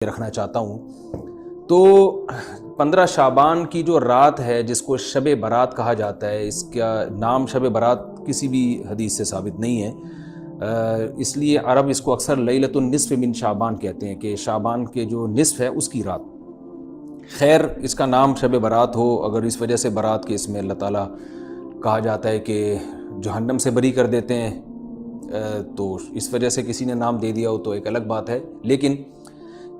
رکھنا چاہتا ہوں۔ تو 15 شعبان کی جو رات ہے جس کو شب برات کہا جاتا ہے، اس کا نام شب برات کسی بھی حدیث سے ثابت نہیں ہے، اس لیے عرب اس کو اکثر لیلۃ النصف من شعبان کہتے ہیں کہ شعبان کے جو نصف ہے اس کی رات۔ خیر، اس کا نام شب برات ہو، اگر اس وجہ سے برات کے اس میں اللہ تعالیٰ کہا جاتا ہے کہ جہنم سے بری کر دیتے ہیں، تو اس وجہ سے کسی نے نام دے دیا ہو تو ایک الگ بات ہے۔ لیکن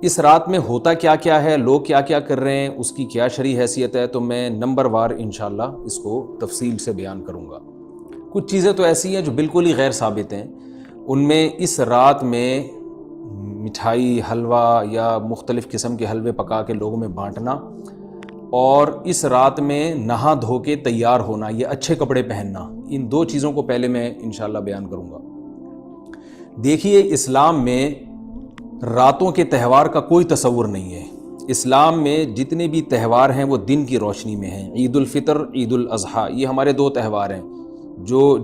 اس رات میں ہوتا کیا کیا ہے، لوگ کیا کیا کر رہے ہیں، اس کی کیا شرعی حیثیت ہے، تو میں نمبر وار انشاءاللہ اس کو تفصیل سے بیان کروں گا۔ کچھ چیزیں تو ایسی ہیں جو بالکل ہی غیر ثابت ہیں، ان میں اس رات میں مٹھائی، حلوہ یا مختلف قسم کے حلوے پکا کے لوگوں میں بانٹنا، اور اس رات میں نہا دھو کے تیار ہونا، یہ اچھے کپڑے پہننا، ان دو چیزوں کو پہلے میں انشاءاللہ بیان کروں گا۔ دیکھیے، اسلام میں راتوں کے تہوار کا کوئی تصور نہیں ہے۔ اسلام میں جتنے بھی تہوار ہیں وہ دن کی روشنی میں ہیں۔ عید الفطر، عید الاضحیٰ، یہ ہمارے دو تہوار ہیں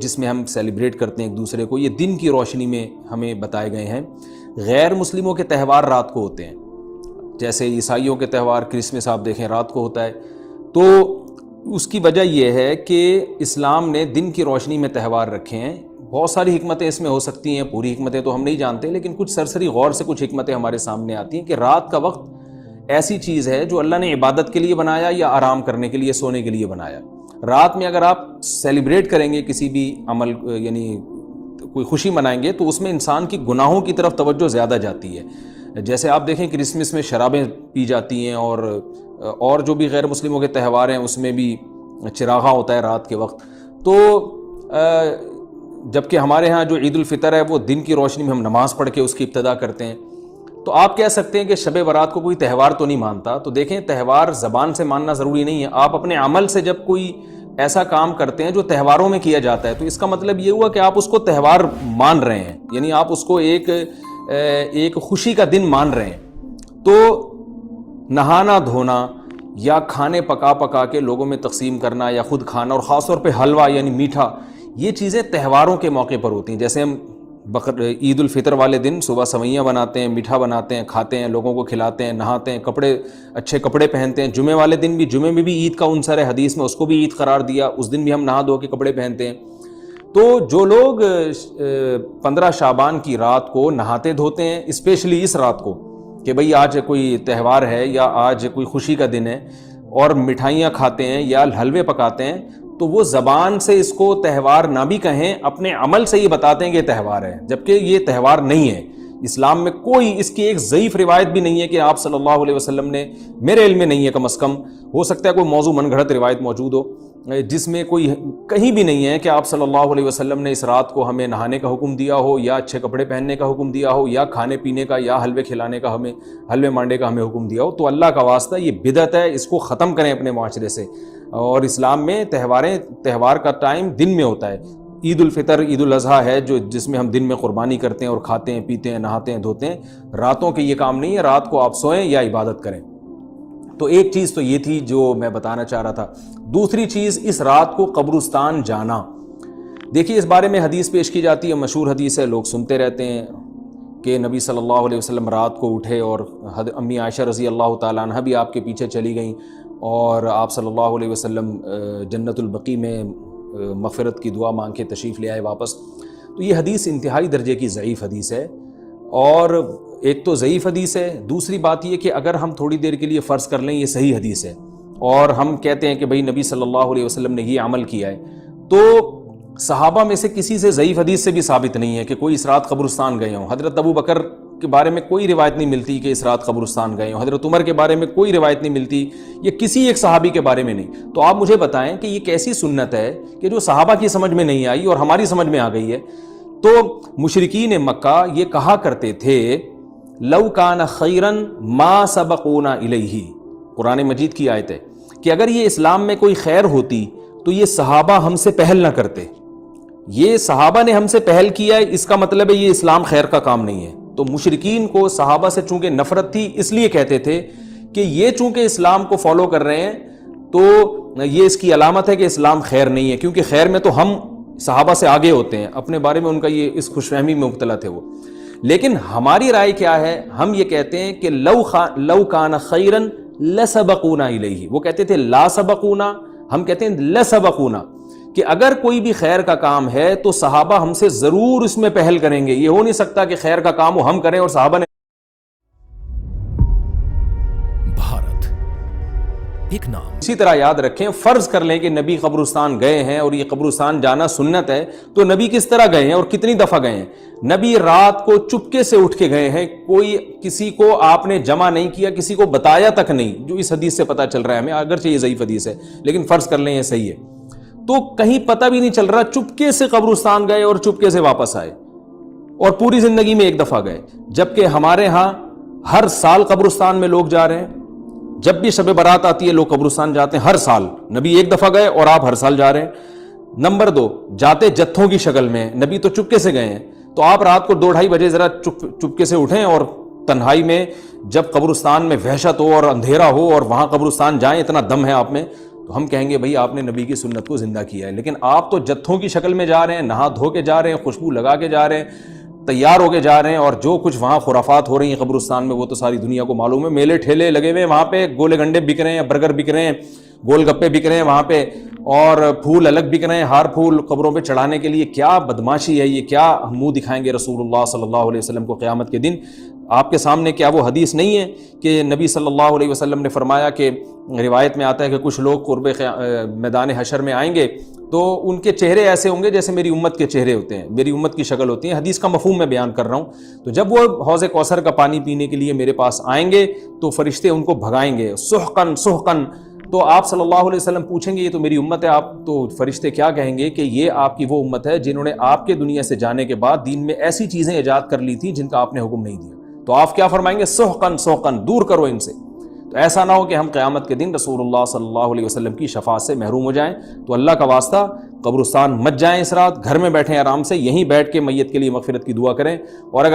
جس میں ہم سیلیبریٹ کرتے ہیں ایک دوسرے کو، یہ دن کی روشنی میں ہمیں بتائے گئے ہیں۔ غیر مسلموں کے تہوار رات کو ہوتے ہیں، جیسے عیسائیوں کے تہوار کرسمس آپ دیکھیں رات کو ہوتا ہے۔ تو اس کی وجہ یہ ہے کہ اسلام نے دن کی روشنی میں تہوار رکھے ہیں۔ بہت ساری حکمتیں اس میں ہو سکتی ہیں، پوری حکمتیں تو ہم نہیں جانتے، لیکن کچھ سرسری غور سے کچھ حکمتیں ہمارے سامنے آتی ہیں کہ رات کا وقت ایسی چیز ہے جو اللہ نے عبادت کے لیے بنایا یا آرام کرنے کے لیے، سونے کے لیے بنایا۔ رات میں اگر آپ سیلیبریٹ کریں گے کسی بھی عمل، یعنی کوئی خوشی منائیں گے، تو اس میں انسان کی گناہوں کی طرف توجہ زیادہ جاتی ہے۔ جیسے آپ دیکھیں کرسمس میں شرابیں پی جاتی ہیں، اور جو بھی غیر مسلموں کے تہوار ہیں اس میں بھی چراغاں ہوتا ہے رات کے وقت۔ تو جبکہ ہمارے ہاں جو عید الفطر ہے وہ دن کی روشنی میں ہم نماز پڑھ کے اس کی ابتدا کرتے ہیں۔ تو آپ کہہ سکتے ہیں کہ شب برات کو کوئی تہوار تو نہیں مانتا، تو دیکھیں تہوار زبان سے ماننا ضروری نہیں ہے۔ آپ اپنے عمل سے جب کوئی ایسا کام کرتے ہیں جو تہواروں میں کیا جاتا ہے، تو اس کا مطلب یہ ہوا کہ آپ اس کو تہوار مان رہے ہیں، یعنی آپ اس کو ایک خوشی کا دن مان رہے ہیں۔ تو نہانا دھونا یا کھانے پکا کے لوگوں میں تقسیم کرنا یا خود کھانا، اور خاص طور پہ حلوہ یعنی میٹھا، یہ چیزیں تہواروں کے موقع پر ہوتی ہیں۔ جیسے ہم عید الفطر والے دن صبح سوئیاں بناتے ہیں، میٹھا بناتے ہیں، کھاتے ہیں، لوگوں کو کھلاتے ہیں، نہاتے ہیں، اچھے کپڑے پہنتے ہیں۔ جمعے والے دن بھی، جمعے میں بھی عید کا عنصر ہے، حدیث میں اس کو بھی عید قرار دیا، اس دن بھی ہم نہا دھو کے کپڑے پہنتے ہیں۔ تو جو لوگ 15 شعبان کی رات کو نہاتے دھوتے ہیں، اسپیشلی اس رات کو کہ بھئی آج کوئی تہوار ہے یا آج کوئی خوشی کا دن ہے، اور مٹھائیاں کھاتے ہیں یا حلوے پکاتے ہیں، تو وہ زبان سے اس کو تہوار نہ بھی کہیں، اپنے عمل سے یہ بتاتے ہیں کہ یہ تہوار ہے، جبکہ یہ تہوار نہیں ہے۔ اسلام میں کوئی اس کی ایک ضعیف روایت بھی نہیں ہے کہ آپ صلی اللہ علیہ وسلم نے، میرے علم میں نہیں ہے کم از کم، ہو سکتا ہے کوئی موضوع من گھڑت روایت موجود ہو جس میں کوئی کہیں بھی نہیں ہے کہ آپ صلی اللہ علیہ وسلم نے اس رات کو ہمیں نہانے کا حکم دیا ہو، یا اچھے کپڑے پہننے کا حکم دیا ہو، یا کھانے پینے کا یا حلوے کھلانے کا، حلوے مانڈے کا ہمیں حکم دیا ہو۔ تو اللہ کا واسطہ یہ بدعت ہے، اس کو ختم کریں اپنے معاشرے سے۔ اور اسلام میں تہوار کا ٹائم دن میں ہوتا ہے۔ عید الفطر، عید الاضحیٰ ہے جس میں ہم دن میں قربانی کرتے ہیں اور کھاتے ہیں، پیتے ہیں، نہاتے ہیں، دھوتے ہیں۔ راتوں کے یہ کام نہیں ہے، رات کو آپ سوئیں یا عبادت کریں۔ تو ایک چیز تو یہ تھی جو میں بتانا چاہ رہا تھا۔ دوسری چیز، اس رات کو قبرستان جانا۔ دیکھیے، اس بارے میں حدیث پیش کی جاتی ہے، مشہور حدیث ہے، لوگ سنتے رہتے ہیں کہ نبی صلی اللہ علیہ وسلم رات کو اٹھے، اور امی عائشہ رضی اللہ تعالیٰ عنہ بھی آپ کے پیچھے چلی گئیں، اور آپ صلی اللہ علیہ وسلم جنت البقیع میں مغفرت کی دعا مانگ کے تشریف لے آئے واپس۔ تو یہ حدیث انتہائی درجے کی ضعیف حدیث ہے، اور ایک تو ضعیف حدیث ہے، دوسری بات یہ کہ اگر ہم تھوڑی دیر کے لیے فرض کر لیں یہ صحیح حدیث ہے، اور ہم کہتے ہیں کہ بھئی نبی صلی اللہ علیہ وسلم نے یہ عمل کیا ہے، تو صحابہ میں سے کسی سے ضعیف حدیث سے بھی ثابت نہیں ہے کہ کوئی اس رات قبرستان گئے ہوں۔ حضرت ابو بکر کے بارے میں کوئی روایت نہیں ملتی کہ اس رات قبرستان گئے ہوں، حضرت عمر کے بارے میں کوئی روایت نہیں ملتی، یہ کسی ایک صحابی کے بارے میں نہیں۔ تو آپ مجھے بتائیں کہ یہ کیسی سنت ہے کہ جو صحابہ کی سمجھ میں نہیں آئی اور ہماری سمجھ میں آ گئی ہے؟ تو مشرکین مکہ یہ کہا کرتے تھے، لو کان خیرن ما سبقونا الیہ، قرآن مجید کی آیت ہے کہ اگر یہ اسلام میں کوئی خیر ہوتی تو یہ صحابہ ہم سے پہل نہ کرتے۔ یہ صحابہ نے ہم سے پہل کیا ہے، اس کا مطلب ہے یہ اسلام خیر کا کام نہیں ہے۔ تو مشرکین کو صحابہ سے چونکہ نفرت تھی، اس لیے کہتے تھے کہ یہ چونکہ اسلام کو فالو کر رہے ہیں تو یہ اس کی علامت ہے کہ اسلام خیر نہیں ہے، کیونکہ خیر میں تو ہم صحابہ سے آگے ہوتے ہیں، اپنے بارے میں ان کا یہ اس خوش فہمی میں مبتلا تھے وہ۔ لیکن ہماری رائے کیا ہے؟ ہم یہ کہتے ہیں کہ لو کان خیرن لسبقونا الیہ، وہ کہتے تھے لا سبقونا، ہم کہتے ہیں لسبقونا، کہ اگر کوئی بھی خیر کا کام ہے تو صحابہ ہم سے ضرور اس میں پہل کریں گے. یہ ہو نہیں سکتا کہ خیر کا کام وہ ہم کریں اور صحابہ نے. بھارت ایک نام. اسی طرح یاد رکھیں، فرض کر لیں کہ نبی قبرستان گئے ہیں اور یہ قبرستان جانا سنت ہے، تو نبی کس طرح گئے ہیں اور کتنی دفعہ گئے ہیں؟ نبی رات کو چپکے سے اٹھ کے گئے ہیں، کوئی کسی کو آپ نے جمع نہیں کیا، کسی کو بتایا تک نہیں، جو اس حدیث سے پتہ چل رہا ہے ہمیں، اگرچہ یہ ضعیف حدیث ہے لیکن فرض کر لیں یہ صحیح ہے. تو کہیں پتہ بھی نہیں چل رہا، چپکے سے قبرستان گئے اور چپکے سے واپس آئے، اور پوری زندگی میں ایک دفعہ گئے. جبکہ ہمارے ہاں ہر سال قبرستان میں لوگ جا رہے ہیں، جب بھی شب برات آتی ہے لوگ قبرستان جاتے ہیں ہر سال. نبی ایک دفعہ گئے اور آپ ہر سال جا رہے ہیں. نمبر 2، جاتے جتھوں کی شکل میں، نبی تو چپکے سے گئے ہیں، تو آپ رات کو 2-2:30 بجے ذرا چپکے سے اٹھیں اور تنہائی میں جب قبرستان میں وحشت ہو اور اندھیرا ہو اور وہاں قبرستان جائیں، اتنا دم ہے آپ میں، تو ہم کہیں گے بھئی آپ نے نبی کی سنت کو زندہ کیا ہے. لیکن آپ تو جتھوں کی شکل میں جا رہے ہیں، نہا دھو کے جا رہے ہیں، خوشبو لگا کے جا رہے ہیں، تیار ہو کے جا رہے ہیں، اور جو کچھ وہاں خرافات ہو رہی ہیں قبرستان میں وہ تو ساری دنیا کو معلوم ہے. میلے ٹھیلے لگے ہوئے ہیں وہاں پہ، گولے گنڈے بک رہے ہیں، برگر بک رہے ہیں، گول گپے بک رہے ہیں وہاں پہ، اور پھول الگ بک رہے ہیں، ہار پھول قبروں پہ چڑھانے کے لیے. کیا بدماشی ہے یہ، کیا منہ دکھائیں گے رسول اللہ صلی اللہ علیہ وسلم کو قیامت کے دن؟ آپ کے سامنے کیا وہ حدیث نہیں ہے کہ نبی صلی اللہ علیہ وسلم نے فرمایا کہ روایت میں آتا ہے کہ کچھ لوگ قرب میدان حشر میں آئیں گے تو ان کے چہرے ایسے ہوں گے جیسے میری امت کے چہرے ہوتے ہیں، میری امت کی شکل ہوتی ہے. حدیث کا مفہوم میں بیان کر رہا ہوں. تو جب وہ حوض کوثر کا پانی پینے کے لیے میرے پاس آئیں گے تو فرشتے ان کو بھگائیں گے، سحقن سحقن. تو آپ صلی اللہ علیہ وسلم پوچھیں گے یہ تو میری امت ہے، آپ تو فرشتے کیا کہیں گے کہ یہ آپ کی وہ امت ہے جنہوں نے آپ کے دنیا سے جانے کے بعد دین میں ایسی چیزیں ایجاد کر لی تھیں جن کا آپ نے حکم نہیں دیا. تو آپ کیا فرمائیں گے؟ سحقن سحقن، دور کرو ان سے. تو ایسا نہ ہو کہ ہم قیامت کے دن رسول اللہ صلی اللہ علیہ وسلم کی شفاعت سے محروم ہو جائیں. تو اللہ کا واسطہ قبرستان مت جائیں اس رات، گھر میں بیٹھیں آرام سے، یہیں بیٹھ کے میت کے لیے مغفرت کی دعا کریں. اور اگر